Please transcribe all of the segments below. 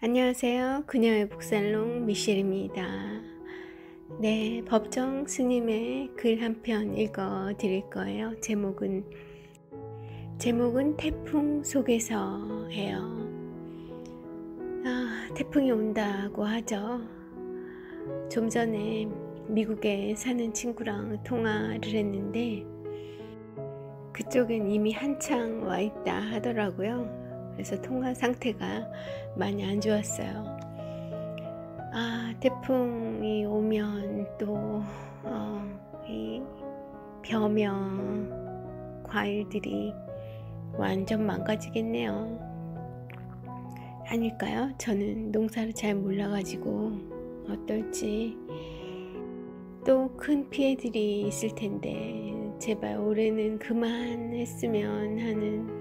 안녕하세요. 그녀의 북살롱 미셸입니다. 네, 법정 스님의 글 한 편 읽어 드릴 거예요. 제목은 태풍 속에서예요. 태풍이 온다고 하죠. 좀 전에 미국에 사는 친구랑 통화를 했는데 그쪽엔 이미 한창 와 있다 하더라고요. 그래서 통화 상태가 많이 안 좋았어요. 태풍이 오면 또 이 벼며 과일들이 완전 망가지겠네요. 아닐까요? 저는 농사를 잘 몰라가지고 어떨지. 또 큰 피해들이 있을 텐데 제발 올해는 그만했으면 하는,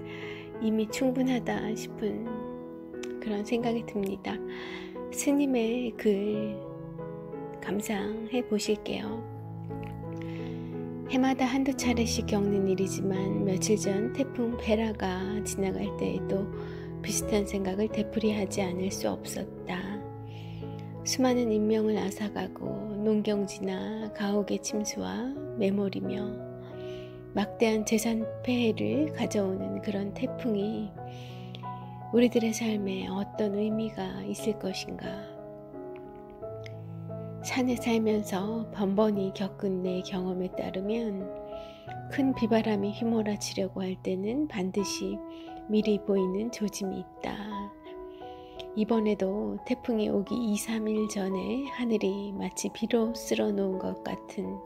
이미 충분하다 싶은 그런 생각이 듭니다. 스님의 글 감상해 보실게요. 해마다 한두 차례씩 겪는 일이지만 며칠 전 태풍 베라가 지나갈 때에도 비슷한 생각을 되풀이하지 않을 수 없었다. 수많은 인명을 앗아가고 농경지나 가옥의 침수와 매몰이며 막대한 재산 폐해를 가져오는 그런 태풍이 우리들의 삶에 어떤 의미가 있을 것인가. 산에 살면서 번번이 겪은 내 경험에 따르면 큰 비바람이 휘몰아치려고 할 때는 반드시 미리 보이는 조짐이 있다. 이번에도 태풍이 오기 2-3일 전에 하늘이 마치 비로 쓸어놓은 것 같은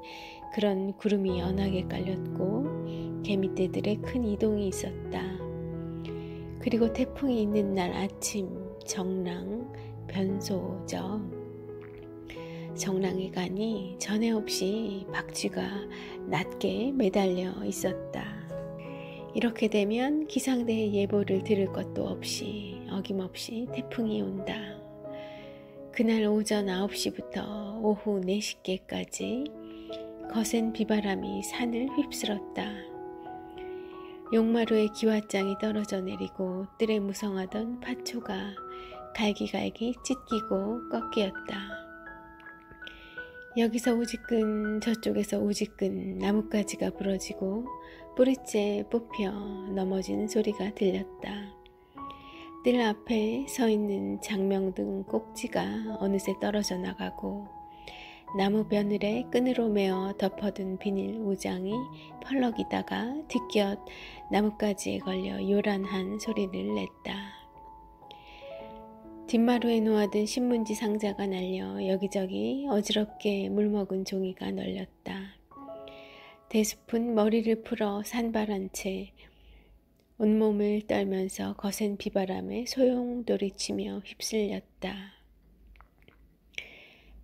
그런 구름이 연하게 깔렸고 개미떼들의 큰 이동이 있었다. 그리고 태풍이 있는 날 아침 정랑 변소죠. 정랑에 가니 전에 없이 박쥐가 낮게 매달려 있었다. 이렇게 되면 기상대의 예보를 들을 것도 없이 어김없이 태풍이 온다. 그날 오전 9시부터 오후 4시께까지 거센 비바람이 산을 휩쓸었다. 용마루에 기왓장이 떨어져 내리고 뜰에 무성하던 팥초가 갈기갈기 찢기고 꺾이었다. 여기서 우지끈 저쪽에서 우지끈 나뭇가지가 부러지고 뿌리째 뽑혀 넘어지는 소리가 들렸다. 뜰 앞에 서 있는 장명등 꼭지가 어느새 떨어져 나가고 나무 며느리에 끈으로 메어 덮어둔 비닐 우장이 펄럭이다가 뒷곁 나뭇가지에 걸려 요란한 소리를 냈다. 뒷마루에 놓아둔 신문지 상자가 날려 여기저기 어지럽게 물먹은 종이가 널렸다. 대숲은 머리를 풀어 산발한 채 온몸을 떨면서 거센 비바람에 소용돌이치며 휩쓸렸다.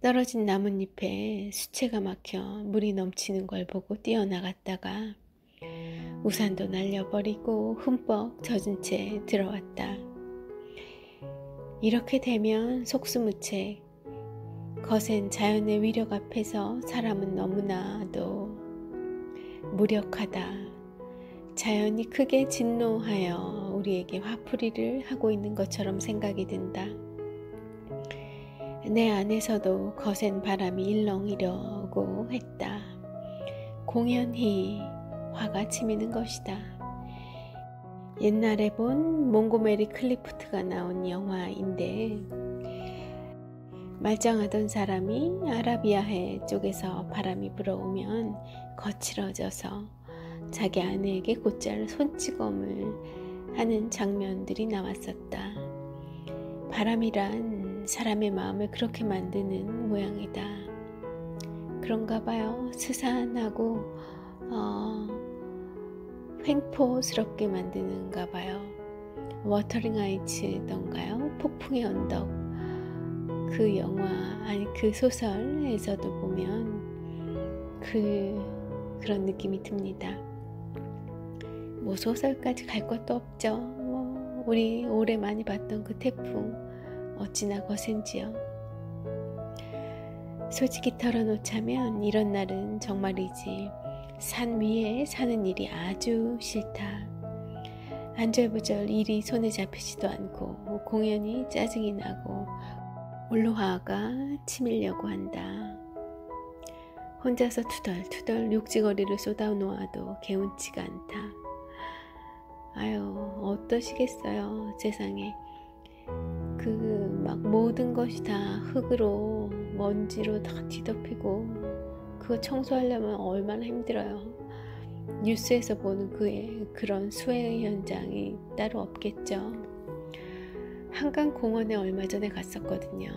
떨어진 나뭇잎에 수채가 막혀 물이 넘치는 걸 보고 뛰어나갔다가 우산도 날려버리고 흠뻑 젖은 채 들어왔다. 이렇게 되면 속수무책, 거센 자연의 위력 앞에서 사람은 너무나도 무력하다. 자연이 크게 진노하여 우리에게 화풀이를 하고 있는 것처럼 생각이 든다. 내 안에서도 거센 바람이 일렁이려고 했다. 공연히 화가 치미는 것이다. 옛날에 본 몽고메리 클리프트가 나온 영화인데 말짱하던 사람이 아라비아해 쪽에서 바람이 불어오면 거칠어져서 자기 아내에게 곧잘 손찌검을 하는 장면들이 나왔었다. 바람이란 사람의 마음을 그렇게 만드는 모양이다. 그런가 봐요. 스산하고 횡포스럽게 만드는가 봐요. 워터링 하이츠던가요? 폭풍의 언덕. 그 영화, 아니 그 소설에서도 보면 그런 느낌이 듭니다. 뭐 소설까지 갈 것도 없죠. 우리 올해 많이 봤던 그 태풍 어찌나 거센지요. 솔직히 털어놓자면 이런 날은 정말이지 산 위에 사는 일이 아주 싫다. 안절부절 일이 손에 잡히지도 않고 공연히 짜증이 나고 올로화가 치밀려고 한다. 혼자서 투덜투덜 육지거리를 쏟아놓아도 개운치가 않다. 아유, 어떠시겠어요. 세상에 막 모든 것이 다 흙으로 먼지로 다 뒤덮이고 그거 청소하려면 얼마나 힘들어요. 뉴스에서 보는 그런 수해 현장이 따로 없겠죠. 한강공원에 얼마 전에 갔었거든요.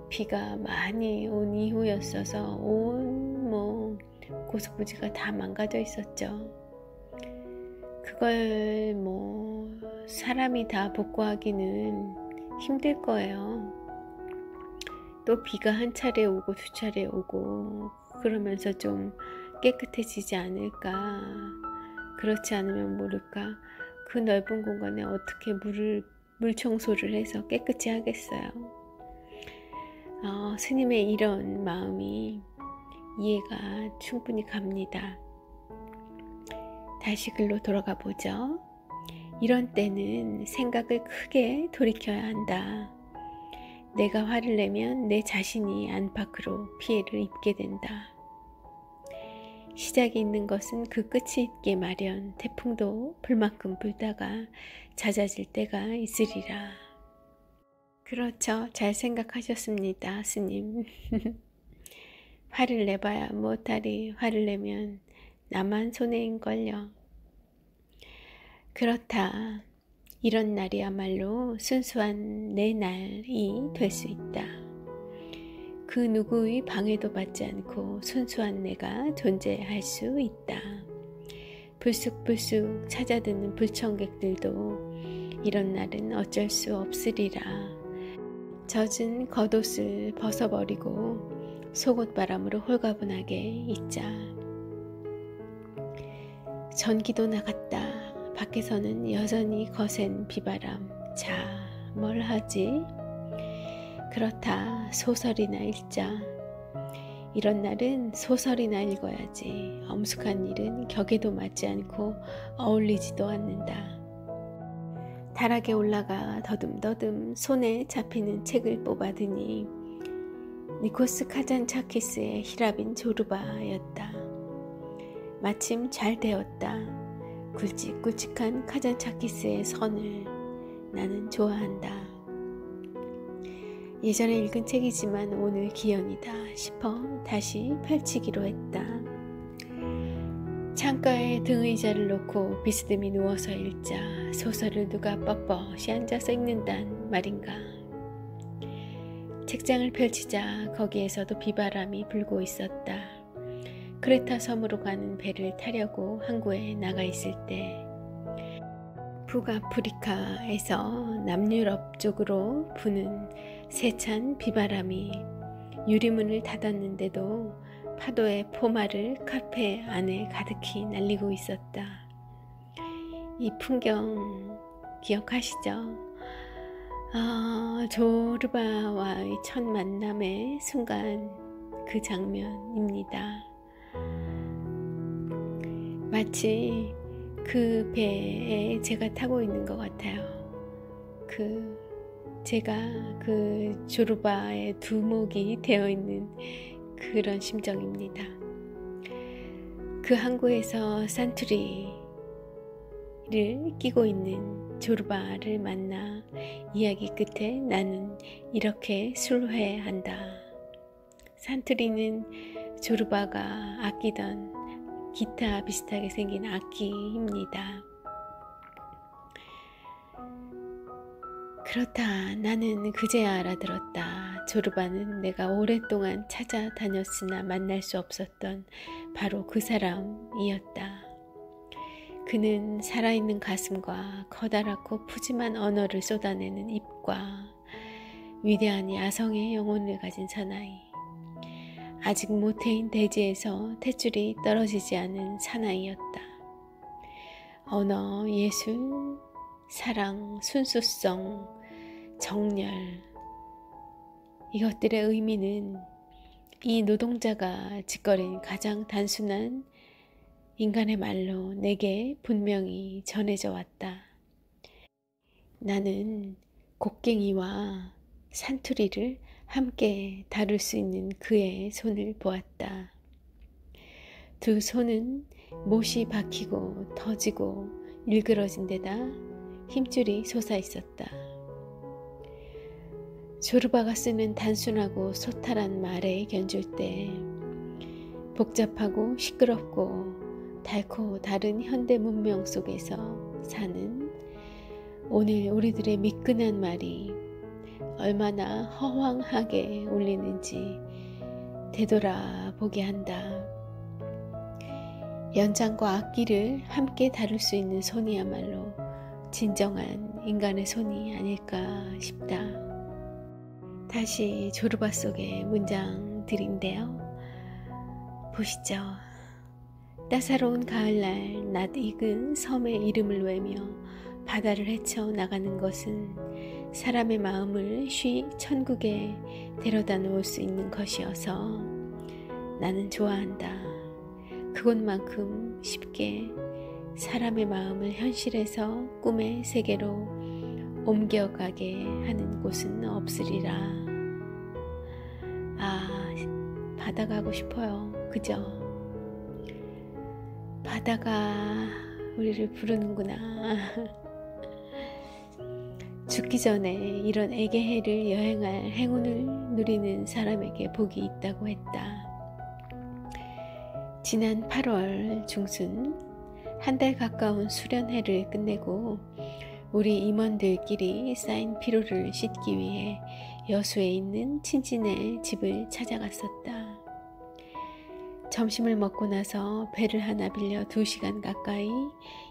비가 많이 온 이후였어서 온 고수부지가 다 망가져 있었죠. 그걸 사람이 다 복구하기는 힘들 거예요. 또 비가 한 차례 오고 두 차례 오고 그러면서 좀 깨끗해지지 않을까. 그렇지 않으면 모를까. 그 넓은 공간에 어떻게 물 청소를 해서 깨끗이 하겠어요. 스님의 이런 마음이 이해가 충분히 갑니다. 다시 글로 돌아가 보죠. 이런 때는 생각을 크게 돌이켜야 한다. 내가 화를 내면 내 자신이 안팎으로 피해를 입게 된다. 시작이 있는 것은 그 끝이 있게 마련. 태풍도 불만큼 불다가 잦아질 때가 있으리라. 그렇죠. 잘 생각하셨습니다, 스님. 화를 내봐야 못하리. 화를 내면 나만 손해인걸요. 그렇다. 이런 날이야말로 순수한 내 날이 될 수 있다. 그 누구의 방해도 받지 않고 순수한 내가 존재할 수 있다. 불쑥불쑥 찾아드는 불청객들도 이런 날은 어쩔 수 없으리라. 젖은 겉옷을 벗어버리고 속옷바람으로 홀가분하게 있자. 전기도 나갔다. 밖에서는 여전히 거센 비바람. 자, 뭘 하지? 그렇다. 소설이나 읽자. 이런 날은 소설이나 읽어야지. 엄숙한 일은 격에도 맞지 않고 어울리지도 않는다. 다락에 올라가 더듬더듬 손에 잡히는 책을 뽑아드니 니코스 카잔차키스의 히라빈 조르바였다. 마침 잘 되었다. 굵직굵직한 카잔차키스의 선을 나는 좋아한다. 예전에 읽은 책이지만 오늘 기연이다 싶어 다시 펼치기로 했다. 창가에 등의자를 놓고 비스듬히 누워서 읽자. 소설을 누가 뻣뻣이 앉아서 읽는단 말인가. 책장을 펼치자 거기에서도 비바람이 불고 있었다. 크레타 섬으로 가는 배를 타려고 항구에 나가 있을 때 북아프리카에서 남유럽 쪽으로 부는 세찬 비바람이 유리문을 닫았는데도 파도의 포마를 카페 안에 가득히 날리고 있었다. 이 풍경 기억하시죠? 조르바와의 첫 만남의 순간 그 장면입니다. 마치 그 배에 제가 타고 있는 것 같아요. 제가 그 조르바의 두목이 되어 있는 그런 심정입니다. 그 항구에서 산투리를 끼고 있는 조르바를 만나 이야기 끝에 나는 이렇게 술회한다. 산투리는 조르바가 아끼던 기타 비슷하게 생긴 악기입니다. 그렇다. 나는 그제야 알아들었다. 조르바는 내가 오랫동안 찾아다녔으나 만날 수 없었던 바로 그 사람이었다. 그는 살아있는 가슴과 커다랗고 푸짐한 언어를 쏟아내는 입과 위대한 야성의 영혼을 가진 사나이. 아직 모태인 대지에서 탯줄이 떨어지지 않은 사나이였다. 언어, 예술, 사랑, 순수성, 정열, 이것들의 의미는 이 노동자가 짓거린 가장 단순한 인간의 말로 내게 분명히 전해져 왔다. 나는 곡괭이와 산투리를 함께 다룰 수 있는 그의 손을 보았다. 두 손은 못이 박히고 터지고 일그러진 데다 힘줄이 솟아 있었다. 조르바가 쓰는 단순하고 소탈한 말에 견줄 때 복잡하고 시끄럽고 달고 다른 현대 문명 속에서 사는 오늘 우리들의 미끈한 말이 얼마나 허황하게 울리는지 되돌아보게 한다. 연장과 악기를 함께 다룰 수 있는 손이야말로 진정한 인간의 손이 아닐까 싶다. 다시 조르바 속의 문장들인데요. 보시죠. 따사로운 가을날 낯익은 섬의 이름을 외며 바다를 헤쳐나가는 것은 사람의 마음을 쉬 천국에 데려다 놓을 수 있는 것이어서 나는 좋아한다. 그것만큼 쉽게 사람의 마음을 현실에서 꿈의 세계로 옮겨가게 하는 곳은 없으리라. 바다 가고 싶어요. 그죠? 바다가 우리를 부르는구나. 죽기 전에 이런 에게해를 여행할 행운을 누리는 사람에게 복이 있다고 했다. 지난 8월 중순 한 달 가까운 수련회를 끝내고 우리 임원들끼리 쌓인 피로를 씻기 위해 여수에 있는 친진의 집을 찾아갔었다. 점심을 먹고 나서 배를 하나 빌려 2시간 가까이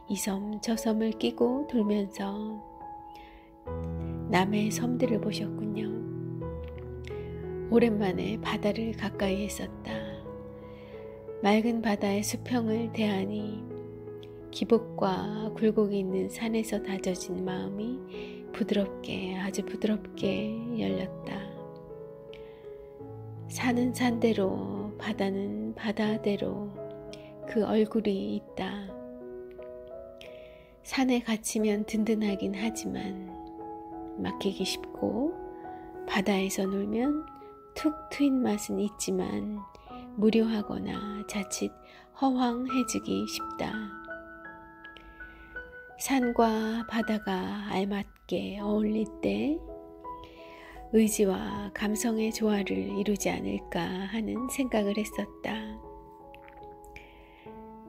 이 섬 저 섬을 끼고 돌면서 남해 섬들을 보셨군요. 오랜만에 바다를 가까이 했었다. 맑은 바다의 수평을 대하니 기복과 굴곡이 있는 산에서 다져진 마음이 부드럽게 아주 부드럽게 열렸다. 산은 산대로 바다는 바다대로 그 얼굴이 있다. 산에 갇히면 든든하긴 하지만 막히기 쉽고 바다에서 놀면 툭 트인 맛은 있지만 무료하거나 자칫 허황해지기 쉽다. 산과 바다가 알맞게 어울릴 때 의지와 감성의 조화를 이루지 않을까 하는 생각을 했었다.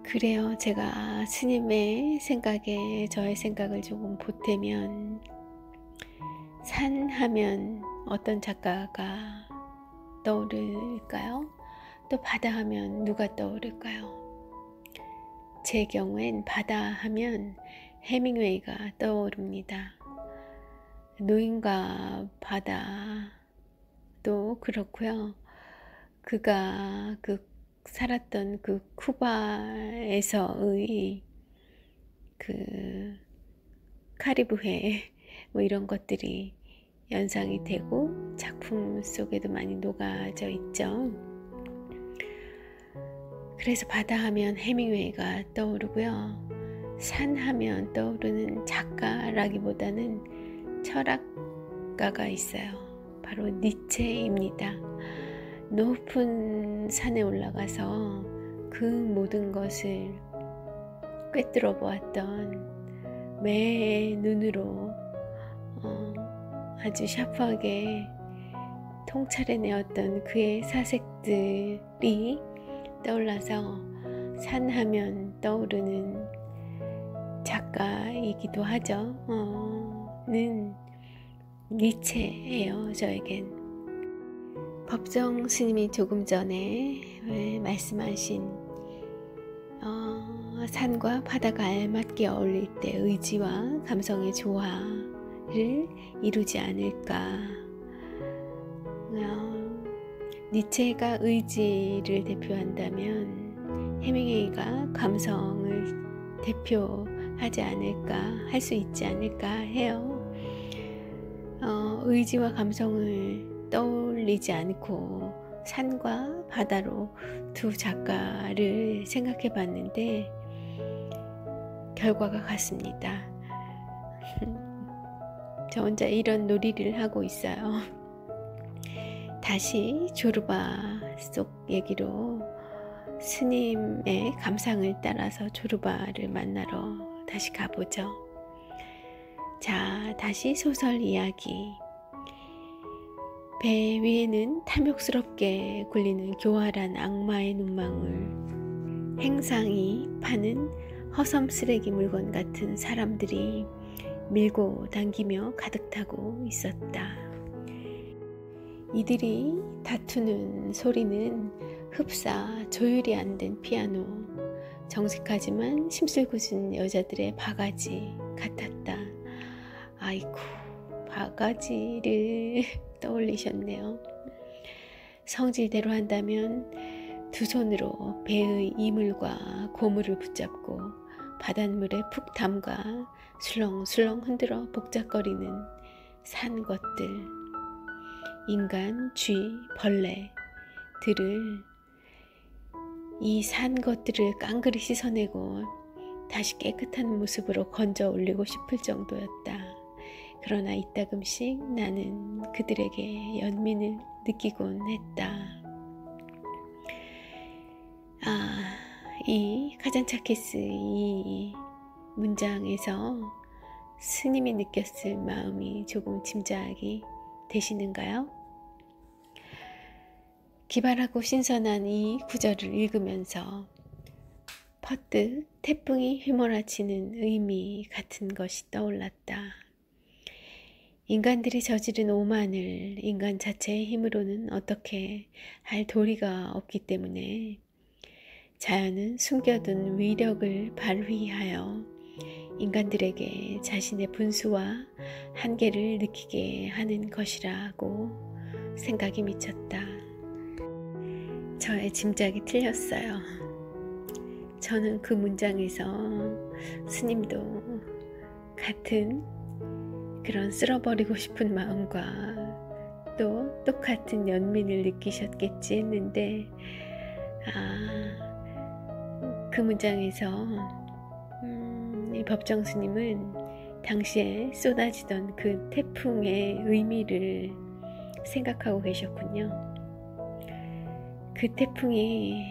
그래요. 제가 스님의 생각에 저의 생각을 조금 보태면 산 하면 어떤 작가가 떠오를까요? 또 바다 하면 누가 떠오를까요? 제 경우엔 바다 하면 해밍웨이가 떠오릅니다. 노인과 바다도 그렇고요. 그가 살았던 그 쿠바에서의 그 카리브해 뭐 이런 것들이 연상이 되고 작품 속에도 많이 녹아져 있죠. 그래서 바다 하면 해밍웨이가 떠오르고요. 산 하면 떠오르는 작가라기보다는 철학가가 있어요. 바로 니체입니다. 높은 산에 올라가서 그 모든 것을 꿰뚫어 보았던 매의 눈으로 아주 샤프하게 통찰해내었던 그의 사색들이 떠올라서 산하면 떠오르는 작가이기도 하죠. 는 니체예요. 저에겐. 법정 스님이 조금 전에 말씀하신 산과 바다가 알맞게 어울릴 때 의지와 감성의 조화를 이루지 않을까. 니체가 의지를 대표한다면 해밍웨이가 감성을 대표하지 않을까, 할 수 있지 않을까 해요. 의지와 감성을 떠올리지 않고 산과 바다로 두 작가를 생각해 봤는데 결과가 같습니다. 저 혼자 이런 놀이를 하고 있어요. 다시 조르바 속 얘기로 스님의 감상을 따라서 조르바를 만나러 다시 가보죠. 자, 다시 소설 이야기. 배 위에는 탐욕스럽게 굴리는 교활한 악마의 눈망울, 행상이 파는 허섬 쓰레기 물건 같은 사람들이 밀고 당기며 가득 타고 있었다. 이들이 다투는 소리는 흡사 조율이 안 된 피아노, 정직하지만 심술궂은 여자들의 바가지 같았다. 아이고, 바가지를 떠올리셨네요. 성질대로 한다면 두 손으로 배의 이물과 고물을 붙잡고 바닷물에 푹 담가 술렁술렁 흔들어 복잡거리는 산 것들, 인간, 쥐, 벌레들을, 이 산 것들을 깡그리 씻어내고 다시 깨끗한 모습으로 건져 올리고 싶을 정도였다. 그러나 이따금씩 나는 그들에게 연민을 느끼곤 했다. 이 카잔차키스 이 문장에서 스님이 느꼈을 마음이 조금 짐작이 되시는가요? 기발하고 신선한 이 구절을 읽으면서 퍼뜩 태풍이 휘몰아치는 의미 같은 것이 떠올랐다. 인간들이 저지른 오만을 인간 자체의 힘으로는 어떻게 할 도리가 없기 때문에 자연은 숨겨둔 위력을 발휘하여 인간들에게 자신의 분수와 한계를 느끼게 하는 것이라고 생각이 미쳤다. 저의 짐작이 틀렸어요. 저는 그 문장에서 스님도 같은 그런 쓸어버리고 싶은 마음과 또 똑같은 연민을 느끼셨겠지 했는데, 그 문장에서 이 법정 스님은 당시에 쏟아지던 그 태풍의 의미를 생각하고 계셨군요. 그 태풍이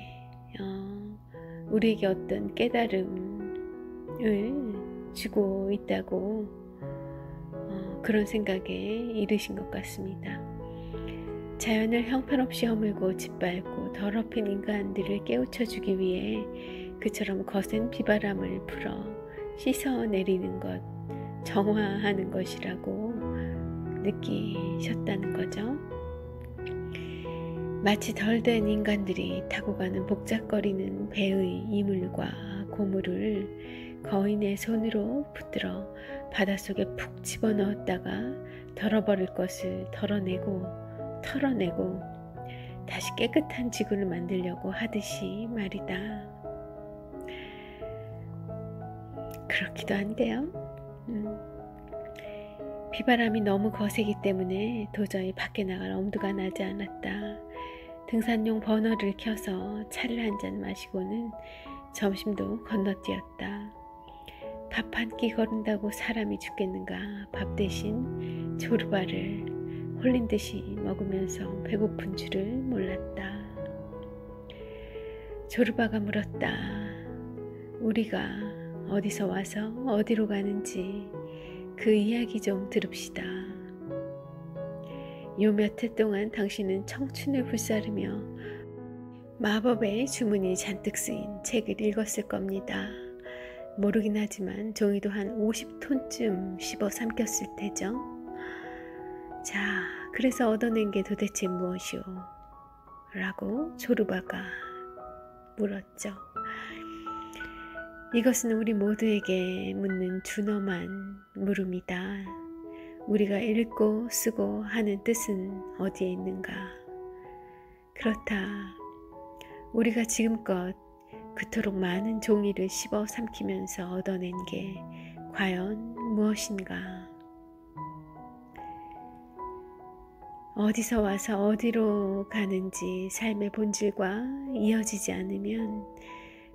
우리에게 어떤 깨달음을 주고 있다고 그런 생각에 이르신 것 같습니다. 자연을 형편없이 허물고 짓밟고 더럽힌 인간들을 깨우쳐주기 위해 그처럼 거센 비바람을 풀어 씻어내리는 것, 정화하는 것이라고 느끼셨다는 거죠. 마치 덜 된 인간들이 타고 가는 복잡거리는 배의 이물과 고물을 거인의 손으로 붙들어 바닷속에 푹 집어넣었다가 덜어버릴 것을 덜어내고 털어내고 다시 깨끗한 지구를 만들려고 하듯이 말이다. 그렇기도 한데요. 비바람이 너무 거세기 때문에 도저히 밖에 나갈 엄두가 나지 않았다. 등산용 버너를 켜서 차를 한 잔 마시고는 점심도 건너뛰었다. 밥 한 끼 거른다고 사람이 죽겠는가. 밥 대신 조르바를 홀린 듯이 먹으면서 배고픈 줄을 몰랐다. 조르바가 물었다. 우리가 어디서 와서 어디로 가는지 그 이야기 좀 들읍시다. 요 몇 해 동안 당신은 청춘을 불사르며 마법의 주문이 잔뜩 쓰인 책을 읽었을 겁니다. 모르긴 하지만 종이도 한 50톤쯤 씹어 삼켰을 테죠. 자, 그래서 얻어낸 게 도대체 무엇이오? 라고 조르바가 물었죠. 이것은 우리 모두에게 묻는 준엄한 물음이다. 우리가 읽고 쓰고 하는 뜻은 어디에 있는가? 그렇다. 우리가 지금껏 그토록 많은 종이를 씹어 삼키면서 얻어낸 게 과연 무엇인가? 어디서 와서 어디로 가는지 삶의 본질과 이어지지 않으면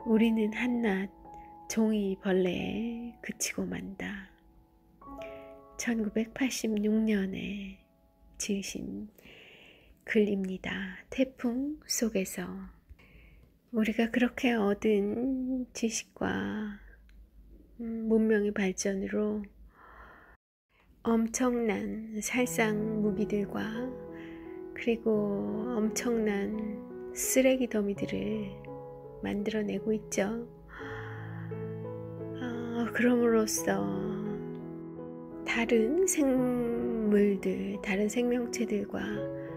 우리는 한낱 종이 벌레에 그치고 만다. 1986년에 지으신 글입니다. 태풍 속에서. 우리가 그렇게 얻은 지식과 문명의 발전으로 엄청난 살상 무기들과 그리고 엄청난 쓰레기 더미들을 만들어내고 있죠. 그럼으로써 다른 생물들, 다른 생명체들과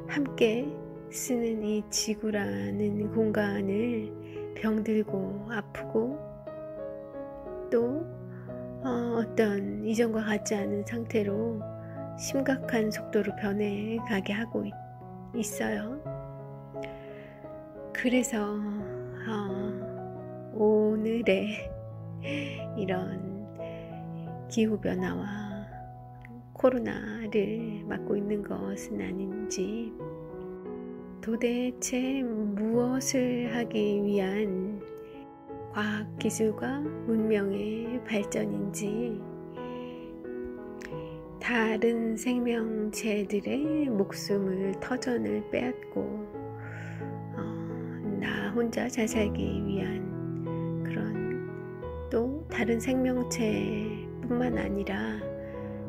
함께 쓰는 이 지구라는 공간을 병들고 아프고 또 어떤 이전과 같지 않은 상태로 심각한 속도로 변해가게 하고 있어요. 그래서 오늘의 이런 기후변화와 코로나를 맞고 있는 것은 아닌지, 도대체 무엇을 하기 위한 과학기술과 문명의 발전인지, 다른 생명체들의 목숨을 터전을 빼앗고 나 혼자 잘 살기 위한 그런, 또 다른 생명체뿐만 아니라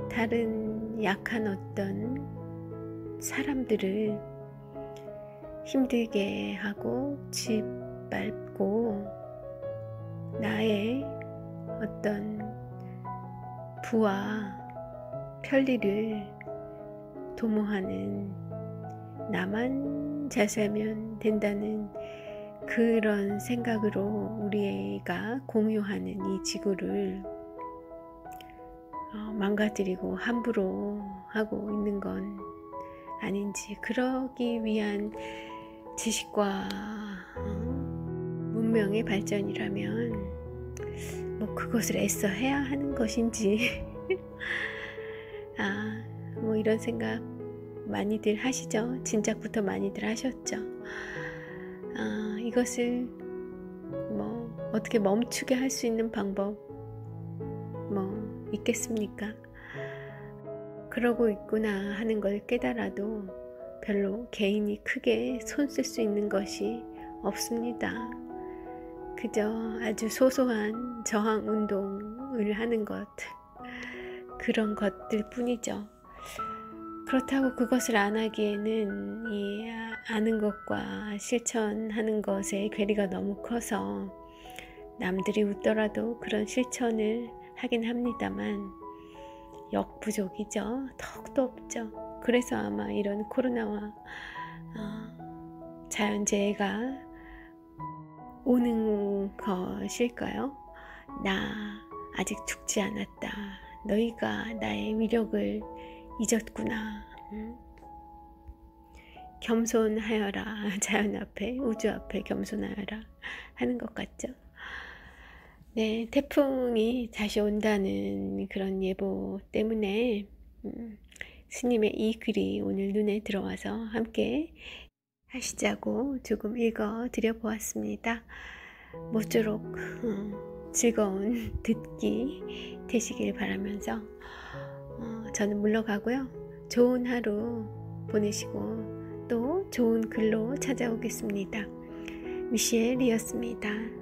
다른 약한 어떤 사람들을 힘들게 하고 짓밟고 나의 어떤 부와 편리를 도모하는, 나만 잘 살면 된다는 그런 생각으로 우리가 공유하는 이 지구를 망가뜨리고 함부로 하고 있는 건 아닌지, 그러기 위한 지식과 문명의 발전이라면 뭐 그것을 애써 해야 하는 것인지 뭐 이런 생각 많이들 하시죠. 진작부터 많이들 하셨죠. 이것을 뭐 어떻게 멈추게 할 수 있는 방법 뭐 있겠습니까? 그러고 있구나 하는 걸 깨달아도 별로 개인이 크게 손 쓸 수 있는 것이 없습니다. 그저 아주 소소한 저항 운동을 하는 것, 그런 것들 뿐이죠. 그렇다고 그것을 안 하기에는 이 아는 것과 실천하는 것의 괴리가 너무 커서 남들이 웃더라도 그런 실천을 하긴 합니다만 역부족이죠. 턱도 없죠. 그래서 아마 이런 코로나와 자연재해가 오는 것일까요? 나 아직 죽지 않았다. 너희가 나의 위력을 잊었구나. 겸손하여라. 자연 앞에, 우주 앞에 겸손하여라 하는 것 같죠. 네, 태풍이 다시 온다는 그런 예보 때문에 스님의 이 글이 오늘 눈에 들어와서 함께 하시자고 조금 읽어 드려 보았습니다. 모쪼록 즐거운 듣기 되시길 바라면서 저는 물러가고요. 좋은 하루 보내시고 또 좋은 글로 찾아오겠습니다. 미셸이었습니다.